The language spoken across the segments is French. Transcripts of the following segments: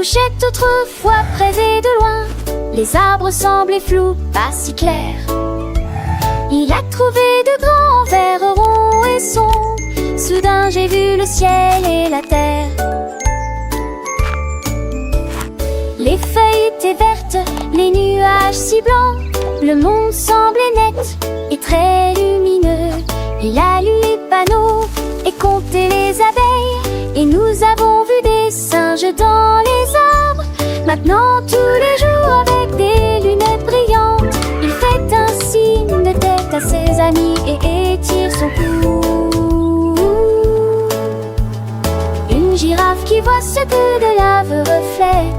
couchait autrefois près et de loin. Les arbres semblaient flous, pas si clairs. Il a trouvé de grands vers ronds et sombres. Soudain j'ai vu le ciel et la terre. Les feuilles étaient vertes, les nuages si blancs. Le monde semblait net et très lumineux. Il a lu les panneaux et compté les abeilles. Et nous avons vu des singes dans les arbres. Maintenant tous les jours avec des lunettes brillantes, il fait un signe de tête à ses amis et étire son cou. Une girafe qui voit ce que de lave reflète.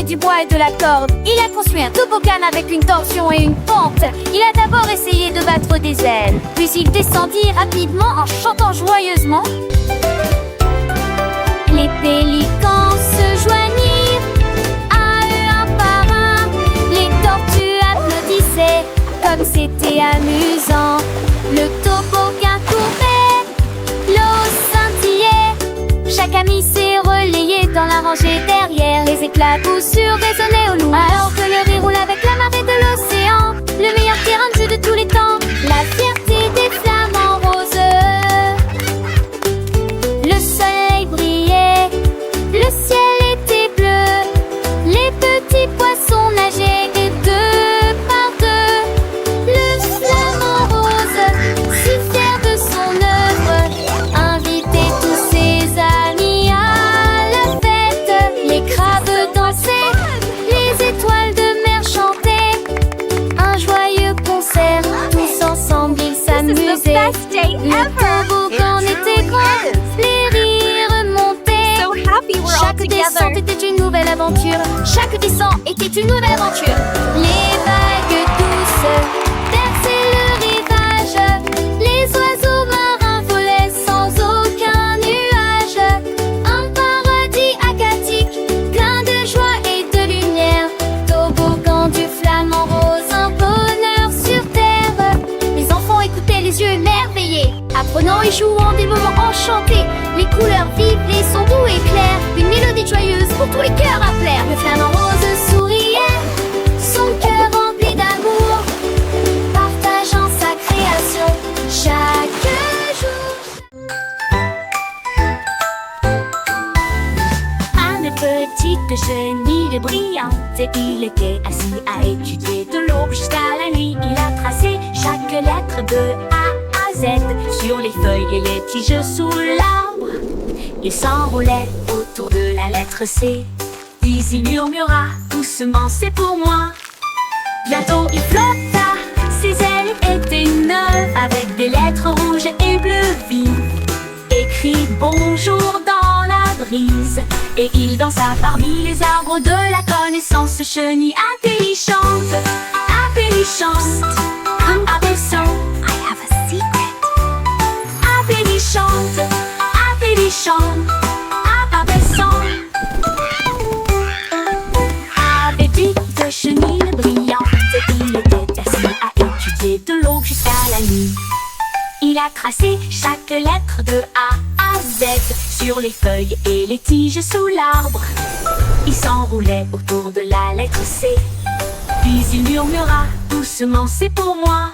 Du bois et de la corde. Il a construit un toboggan avec une torsion et une pente. Il a d'abord essayé de battre des ailes, puis il descendit rapidement en chantant joyeusement. Les pélicans se joignirent à eux un par un. Les tortues applaudissaient comme c'était amusant. Le toboggan courait, l'eau scintillait. Chaque ami s'est relayé dans la rangée derrière. Les éclats coup sûr résonnaient au loin. Alors que le riz roule avec la marée de l'océan, le meilleur terrain de jeu de tous les temps, la fierté des flamants roses. Le soleil brillait, le ciel était bleu. Les petits poissons nageaient et deux par deux. Le flamant rose, si fier de son œuvre, invitait tous ses amis à la fête. Les crabes dansaient, les étoiles de mer chantaient. Un joyeux concert, tous ensemble ils s'amusaient. Le toboggan était grand, les rires montaient. Chaque descente était une nouvelle aventure. Chaque descente était une nouvelle aventure. Les vagues douces berçaient le rivage. Les oiseaux marins volaient sans aucun nuage. Un paradis aquatique, plein de joie et de lumière. Toboggan du flamant rose, un bonheur sur terre. Les enfants écoutaient les yeux émerveillés, apprenant et jouant des moments enchantés. Les couleurs vives, les sons doux et clairs, une mélodie joyeuse pour tous les cœurs à plaire. Le flamant rose souriait, son cœur rempli d'amour, partageant sa création chaque jour. Un petit chenille brillante, il était assis à étudier de l'aube jusqu'à la nuit. Il a tracé chaque lettre de A à Z sur les feuilles et les tiges sous l'arbre. Il s'enroulait autour de la lettre C, puis il murmura doucement: c'est pour moi. Bientôt il flotta, ses ailes étaient neuves, avec des lettres rouges et bleues vives, écrit bonjour dans la brise. Et il dansa parmi les arbres de la connaissance, chenille intelligente, intelligente, abaissant. I have a secret. Intelligente, intelligente, abaissant. Avec de chenilles brillantes, il était assis à étudier de l'aube jusqu'à la nuit. Il a tracé chaque lettre de A à Z sur les feuilles et les tiges sous l'arbre. Il s'enroulait autour de la lettre C, puis il murmura doucement: c'est pour moi.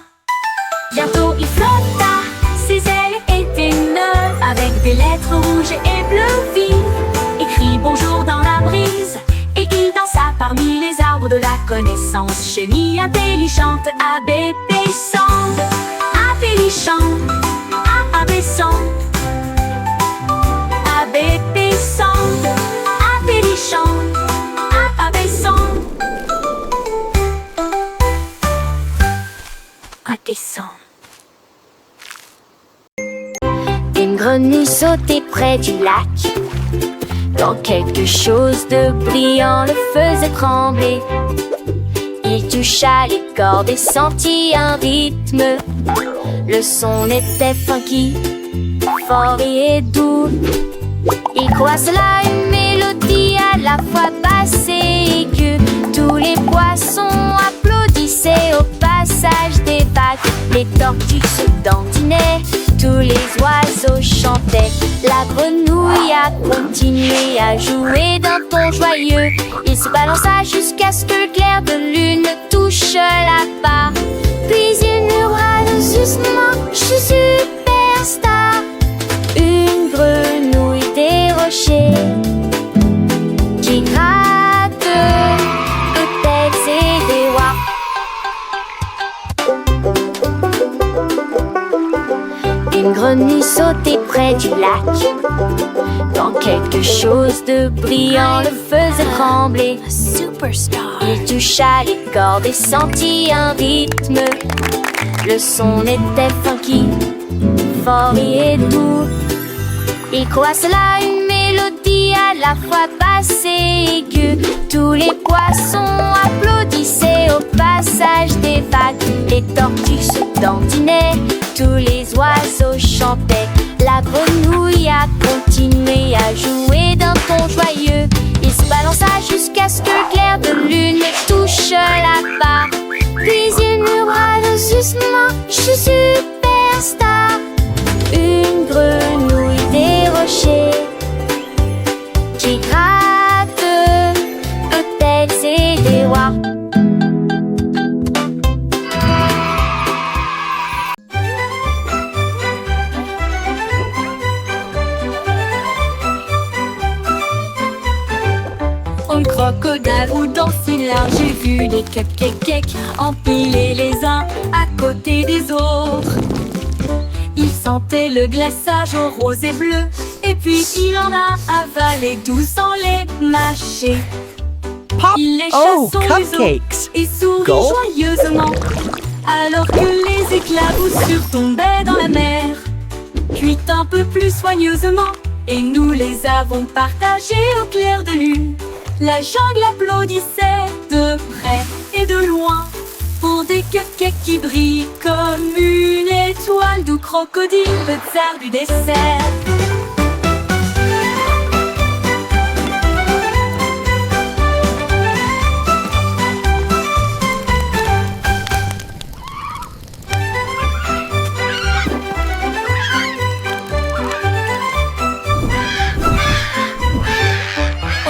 Bientôt il flotta, ses ailes étaient neuves, avec des lettres rouges et bleues vives, écrit bonjour dans la brise. Et il dansa parmi les arbres de la connaissance, chenille intelligente, abaissante, intelligente, abaissante, abaissante, intelligente, abaissante, abaissante. Une grenouille sautait près du lac. quand quelque chose de brillant le faisait trembler. Il toucha les cordes et sentit un rythme. Le son était funky, fort et doux. Il croit cela une mélodie à la fois basse et aiguë. Tous les poissons applaudissaient au passage des vagues. Les tortues se dandinaient, tous les oiseaux chantaient. La grenouille a continué à jouer d'un ton joyeux. Il se balança jusqu'à ce que le clair de lune touche la barre. Puis il murmura doucement, je suis superstar. Une grenouille des rochers qui gratte peut-être et des rois. Une grenouille sautait près du lac quand quelque chose de brillant le faisait trembler. A superstar. Il toucha les cordes et sentit un rythme. Le son était funky, fort et doux. Il croit cela une mélodie à la fois basse et aiguë. Tous les poissons applaudissaient au passage des vagues. Les tortues se dandinaient, tous les oiseaux chantaient. La grenouille a continué à jouer d'un ton joyeux. Il se balança jusqu'à ce que le clair de lune touche la barre. Puis il murmura doucement, je suis superstar. Une grenouille des rochers qui gratte peut-être c'est des rois. Un crocodile ou danser large, j'ai vu des cupcakes empilés les uns à côté des autres. Il sentait le glaçage au rose et bleu, et puis il en a avalé 12 sans les mâcher. Il lécha son museau cupcakes. et sourit Go. joyeusement, alors que les éclaboussures tombaient dans la mer. Cuites un peu plus soigneusement, et nous les avons partagées au clair de lune. La jungle applaudissait de près et de loin pour des cupcakes qui brillent comme une étoile, d'où crocodile, le tsar du dessert.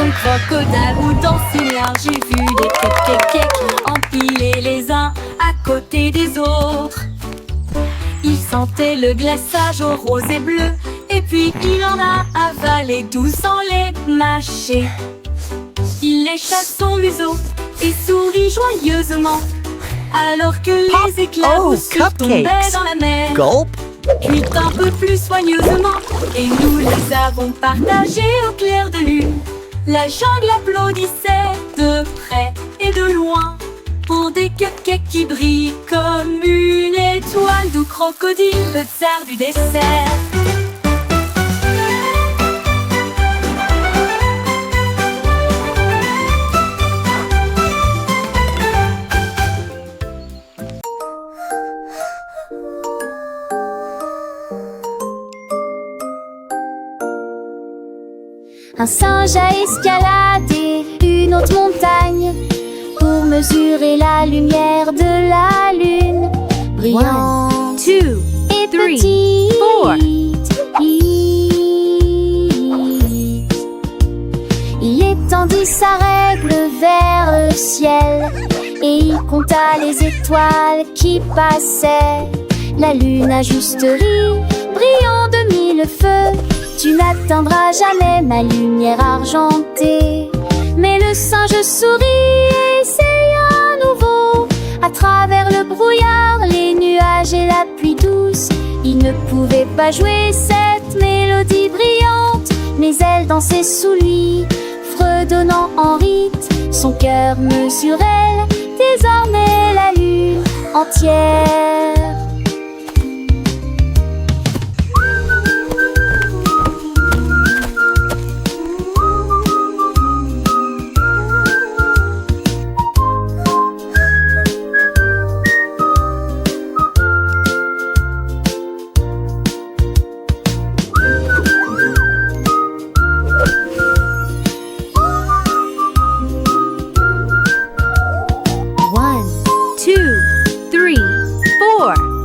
Un crocodile ou danser large, j'ai vu des cupcakes empilés les uns à côté des autres. Il sentait le glaçage au rose et bleu, et puis il en a avalé 12 sans les mâcher. Il lécha son museau et sourit joyeusement, alors que les éclaboussures tombaient cupcakes. dans la mer. Gulp. Cuites un peu plus soigneusement, et nous les avons partagées au clair de lune. La jungle applaudissait de près et de loin pour des cupcakes qui brillent comme une étoile, d'où crocodile, le tsar du dessert. Un singe a escaladé une haute montagne pour mesurer la lumière de la lune, brillante 2, et 3, petite. 4. Il étendit sa règle vers le ciel et il compta les étoiles qui passaient. La lune a juste ri, brillant de mille feux. Tu n'atteindras jamais ma lumière argentée. Mais le singe sourit et essaya à nouveau. À travers le brouillard, les nuages et la pluie douce, il ne pouvait pas jouer cette mélodie brillante. Mais elle dansait sous lui, fredonnant en rythme. Son cœur mesurait désormais la lune entière. 4.